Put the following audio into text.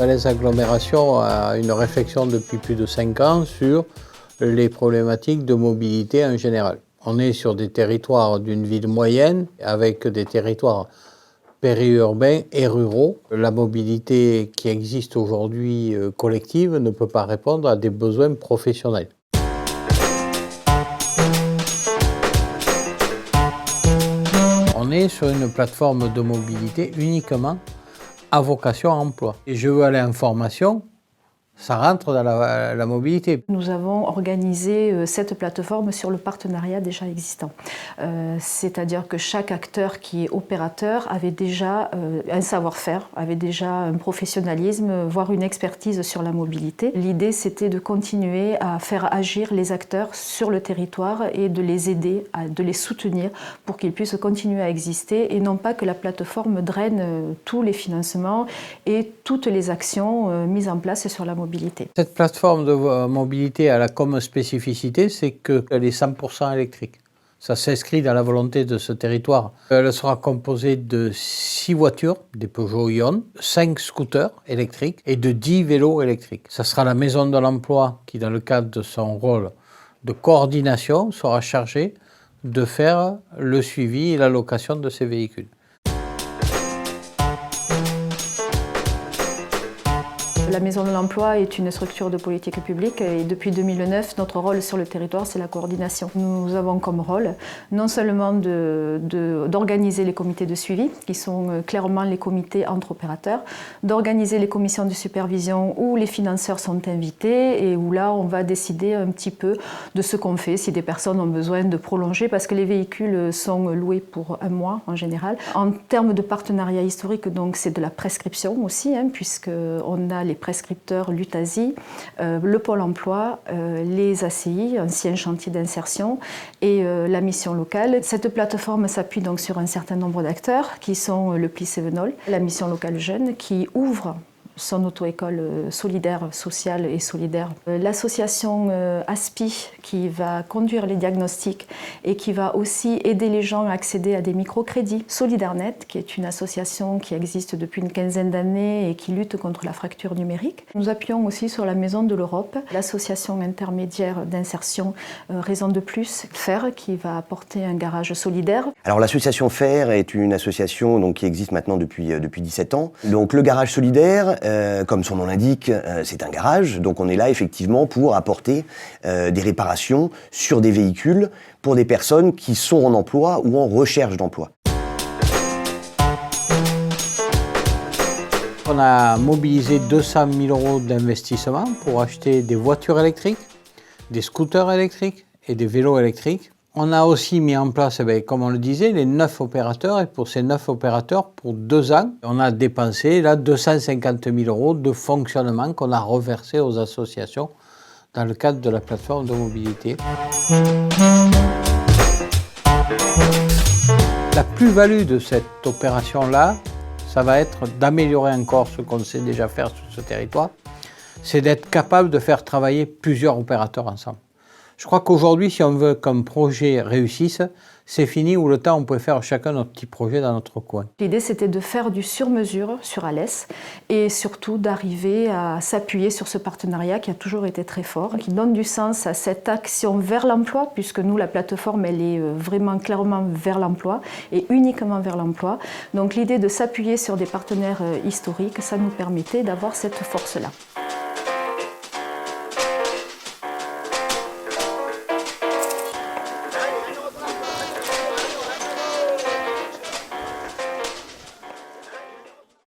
Valais Agglomération a une réflexion depuis plus de 5 ans sur les problématiques de mobilité en général. On est sur des territoires d'une ville moyenne avec des territoires périurbains et ruraux. La mobilité qui existe aujourd'hui collective ne peut pas répondre à des besoins professionnels. On est sur une plateforme de mobilité uniquement à vocation à emploi. Et je veux aller en formation, ça rentre dans la mobilité. Nous avons organisé cette plateforme sur le partenariat déjà existant. C'est-à-dire que chaque acteur qui est opérateur avait déjà un savoir-faire, avait déjà un professionnalisme, voire une expertise sur la mobilité. L'idée, c'était de continuer à faire agir les acteurs sur le territoire et de les aider, de les soutenir pour qu'ils puissent continuer à exister et non pas que la plateforme draine tous les financements et toutes les actions mises en place sur la mobilité. Cette plateforme de mobilité a comme spécificité, c'est qu'elle est 100% électrique. Ça s'inscrit dans la volonté de ce territoire. Elle sera composée de 6 voitures, des Peugeot Ion, 5 scooters électriques et de 10 vélos électriques. Ça sera la maison de l'emploi qui, dans le cadre de son rôle de coordination, sera chargée de faire le suivi et la location de ces véhicules. La Maison de l'Emploi est une structure de politique publique et depuis 2009, notre rôle sur le territoire, c'est la coordination. Nous avons comme rôle non seulement d'organiser les comités de suivi, qui sont clairement les comités entre opérateurs, d'organiser les commissions de supervision où les financeurs sont invités et où là, on va décider un petit peu de ce qu'on fait, si des personnes ont besoin de prolonger, parce que les véhicules sont loués pour 1 mois en général. En termes de partenariat historique, donc c'est de la prescription aussi, puisqu'on a les prescripteurs, l'UTASI, le Pôle emploi, les ACI, anciens chantiers d'insertion, et la mission locale. Cette plateforme s'appuie donc sur un certain nombre d'acteurs qui sont le PLI Cévenol, la mission locale jeune qui ouvre son auto-école solidaire, sociale et solidaire. L'association ASPI qui va conduire les diagnostics et qui va aussi aider les gens à accéder à des microcrédits. Solidarnet, qui est une association qui existe depuis une quinzaine d'années et qui lutte contre la fracture numérique. Nous appuyons aussi sur la Maison de l'Europe, l'association intermédiaire d'insertion Raison de Plus, FAIR, qui va apporter un garage solidaire. Alors l'association FAIR est une association donc, qui existe maintenant depuis 17 ans. Donc le garage solidaire, comme son nom l'indique, c'est un garage, donc on est là effectivement pour apporter des réparations sur des véhicules pour des personnes qui sont en emploi ou en recherche d'emploi. On a mobilisé 200 000 € d'investissement pour acheter des voitures électriques, des scooters électriques et des vélos électriques. On a aussi mis en place, comme on le disait, les 9 opérateurs. Et pour ces 9 opérateurs, pour 2 ans, on a dépensé là, 250 000 € de fonctionnement qu'on a reversé aux associations dans le cadre de la plateforme de mobilité. La plus-value de cette opération-là, ça va être d'améliorer encore ce qu'on sait déjà faire sur ce territoire. C'est d'être capable de faire travailler plusieurs opérateurs ensemble. Je crois qu'aujourd'hui, si on veut qu'un projet réussisse, c'est fini où le temps on peut faire chacun notre petit projet dans notre coin. L'idée, c'était de faire du sur-mesure sur Alès et surtout d'arriver à s'appuyer sur ce partenariat qui a toujours été très fort, qui donne du sens à cette action vers l'emploi, puisque nous, la plateforme, elle est vraiment clairement vers l'emploi et uniquement vers l'emploi. Donc l'idée de s'appuyer sur des partenaires historiques, ça nous permettait d'avoir cette force-là.